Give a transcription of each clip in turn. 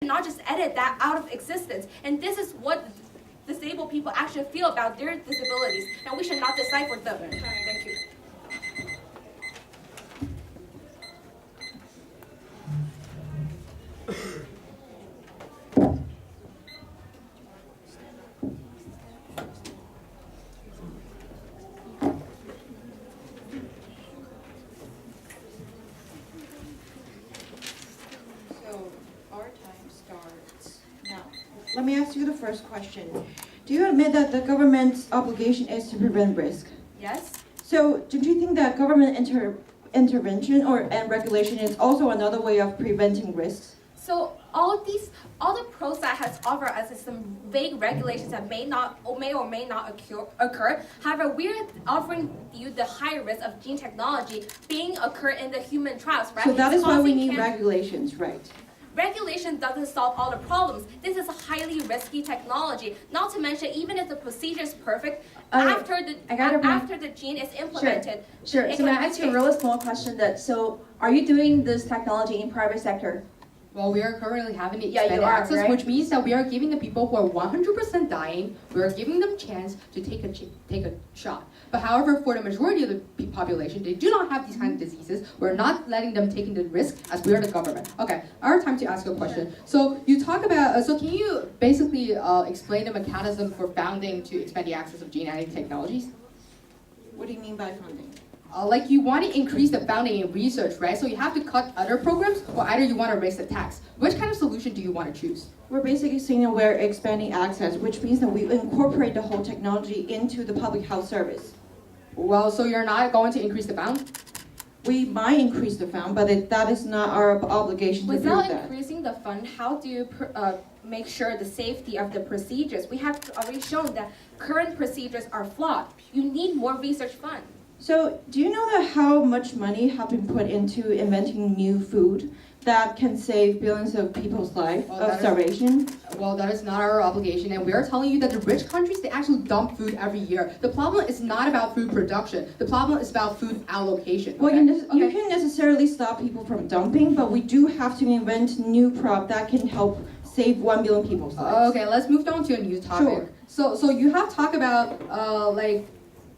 cannot just edit that out of existence. And this is what disabled people actually feel about their disabilities, and we should not decide for them. Thank you. Let me ask you the first question. Do you admit that the government's obligation is to prevent risk? Yes? So, don't you think that government intervention and regulation is also another way of preventing risks? So all the pros that has offered us is some vague regulations that may or may not occur. However, we're offering you the high risk of gene technology being occur in the human trials, right? So that is why we need regulations, right? Regulation doesn't solve all the problems. This is a highly risky technology. Not to mention, even if the procedure is perfect, after the gene is implemented. Sure. So may I ask you a really small question? So are you doing this technology in private sector? Well, we are currently having the expanded access, right? Which means that we are giving the people who are 100% dying, we are giving them chance to take a shot. But however, for the majority of the population, they do not have these kind of diseases. We're not letting them take the risk as we are the government. Okay, our time to ask a question. So you talk about, so can you basically explain the mechanism for funding to expand the access of gene editing technologies? What do you mean by funding? Like you want to increase the funding in research, right? So you have to cut other programs, or either you want to raise the tax. Which kind of solution do you want to choose? We're basically saying that we're expanding access, which means that we incorporate the whole technology into the public health service. Well, so you're not going to increase the fund? We might increase the fund, but that is not our obligation to do that. Without increasing the fund, how do you make sure the safety of the procedures? We have already shown that current procedures are flawed. You need more research fund. So, do you know that how much money have been put into inventing new food that can save billions of people's lives of starvation? Well, that is not our obligation, and we are telling you that the rich countries, they actually dump food every year. The problem is not about food production. The problem is about food allocation. Well, you can't necessarily stop people from dumping, but we do have to invent new crop that can help save 1 billion people's lives. Okay, let's move on to a new topic. Sure. So you have talked about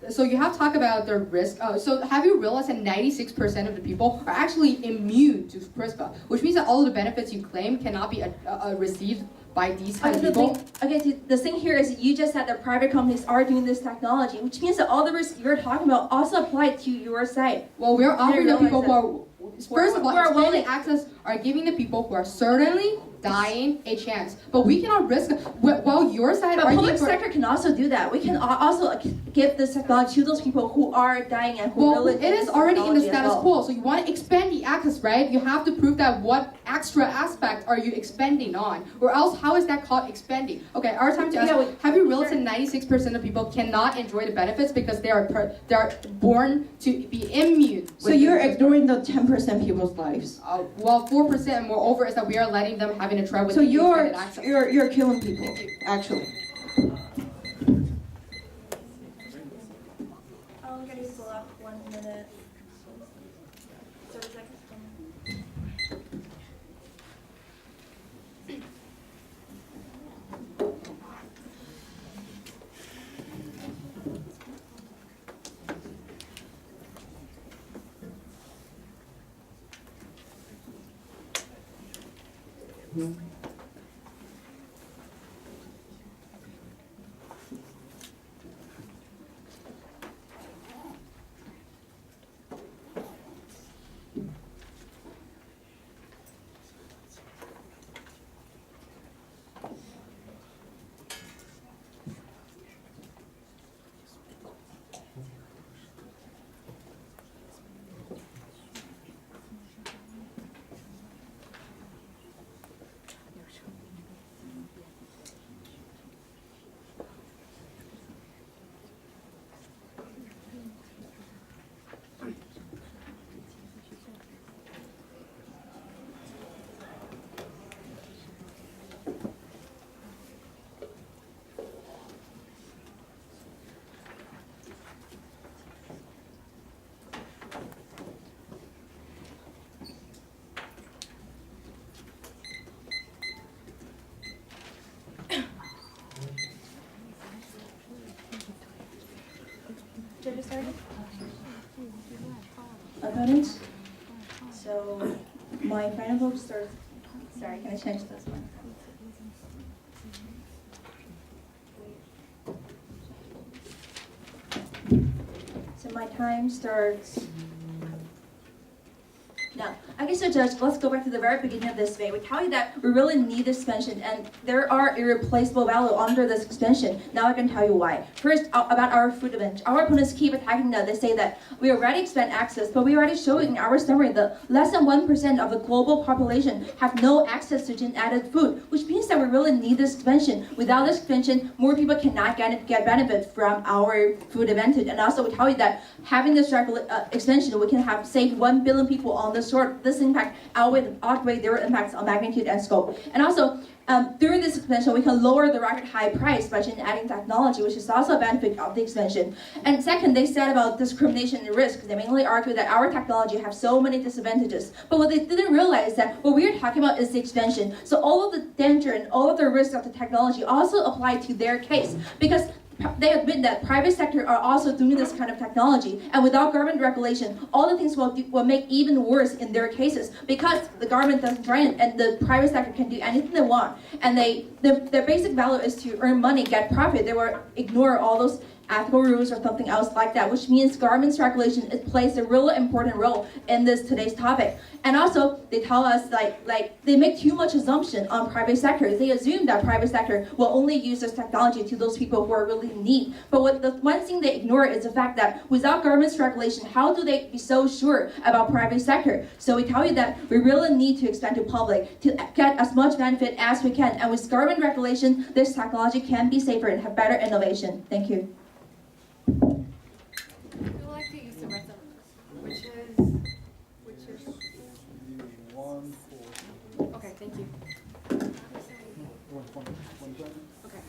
So you have talked about the risk. So have you realized that 96% of the people are actually immune to CRISPR, which means that all of the benefits you claim cannot be received by these kind of people? The thing here is you just said that private companies are doing this technology, which means that all the risks you're talking about also apply to your site. Well, we're offering the people who are, first of all, expanding access are giving the people who are certainly dying a chance, but we cannot risk. Well, your side. But public sector can also do that. We can also give this technology to those people who are dying and who really. It is already in the status quo. So you want to expand the access, right? You have to prove that what extra aspect are you expanding on, or else how is that called expanding? Okay, our time to ask. Have you realized that 96% of people cannot enjoy the benefits because they are born to be immune? So you're ignoring the 10% people's lives. Well, 4% moreover is that we are letting them have a try with so you're access. you're killing people, actually. I'm gonna pull up 1 minute. 30 seconds. Opponents? So my final vote starts. Sorry, can I change this one? So my time starts now. Okay, so Judge, let's go back to the very beginning of this debate. We tell you that we really need this suspension, and there are irreplaceable value under this suspension. Now I can tell you why. First, about our food advantage. Our opponents keep attacking that. They say that we already expand access, but we already showed in our summary that less than 1% of the global population have no access to gene-added food, which means that we really need this suspension. Without this suspension, more people cannot get benefit from our food advantage. And also, we tell you that having this extension, we can have saved 1 billion people on this sort. This impact outweigh their impacts on magnitude and scope. And also, during this expansion, we can lower the record high price by gene-adding technology, which is also a benefit of the expansion. And second, they said about discrimination and risk. They mainly argue that our technology have so many disadvantages. But what they didn't realize is that what we're talking about is the expansion. So all of the danger and all of the risks of the technology also apply to their case, because they admit that private sector are also doing this kind of technology, and without government regulation, all the things will make even worse in their cases, because the government doesn't try it, and the private sector can do anything they want, and their basic value is to earn money, get profit. They will ignore all those ethical rules or something else like that, which means government's regulation plays a really important role in today's topic. And also, they tell us like they make too much assumption on private sector. They assume that private sector will only use this technology to those people who are really in need. But the one thing they ignore is the fact that without government's regulation, how do they be so sure about private sector? So we tell you that we really need to expand to public to get as much benefit as we can. And with government regulation, this technology can be safer and have better innovation. Thank you. We would like to use the rest of which is okay, thank you. Okay.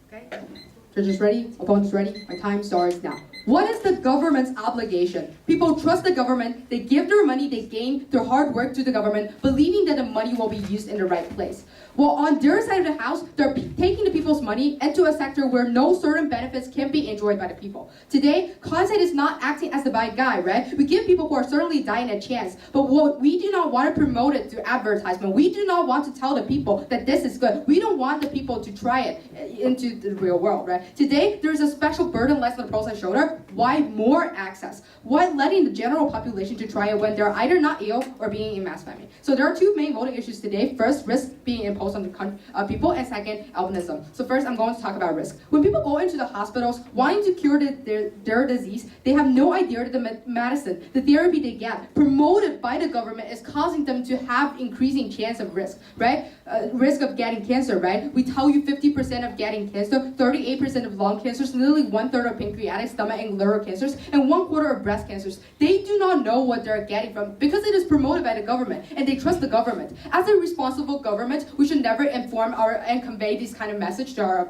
Okay. Judges ready? Opponents ready? My time starts now. What is the government's obligation? People trust the government, they give their money they gain through hard work to the government, believing that the money will be used in the right place. Well, on their side of the house, they're taking the people's money into a sector where no certain benefits can be enjoyed by the people. Today, content is not acting as the bad guy, right? We give people who are certainly dying a chance, but what we do not want to promote it through advertisement. We do not want to tell the people that this is good. We don't want the people to try it into the real world, right? Today, there's a special burden less on the pro-side shoulder. Why more access? Why letting the general population to try it when they're either not ill or being in mass famine? So there are two main voting issues today. First, risk being imposed on the people, and second, albinism. So first, I'm going to talk about risk. When people go into the hospitals wanting to cure their disease, they have no idea that the medicine, the therapy they get, promoted by the government, is causing them to have increasing chance of risk, right? Risk of getting cancer, right? We tell you 50% of getting cancer, 38% of lung cancers, nearly 1/3 of pancreatic, stomach, and liver cancers, and 1/4 of breast cancers. They do not know what they're getting from because it is promoted by the government, and they trust the government. As a responsible government, we should never inform and convey this kind of message to our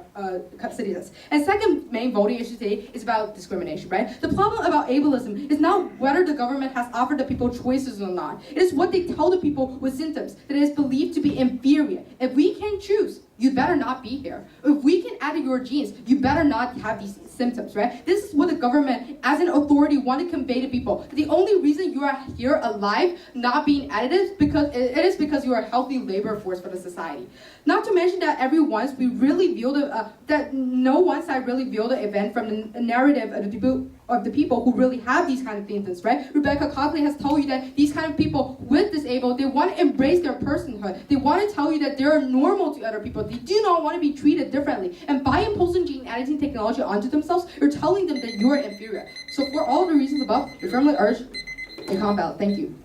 citizens. And second main voting issue today is about discrimination, right? The problem about ableism is not whether the government has offered the people choices or not. It is what they tell the people with symptoms that is believed to be inferior. If we can choose, you better not be here. If we can edit your genes, you better not have these symptoms, right? This is what the government, as an authority, want to convey to people. The only reason you are here alive, not being edited, is because you are a healthy labor force for the society. Not to mention that every once we really view no one side really view the event from the narrative of the people who really have these kind of symptoms, right? Rebecca Cogley has told you that these kind of people with disabled, they want to embrace their personhood. They want to tell you that they're normal to other people. They do not want to be treated differently. And by imposing gene editing technology onto themselves, you're telling them that you're inferior. So for all the reasons above, we firmly urge a calm ballot. Thank you.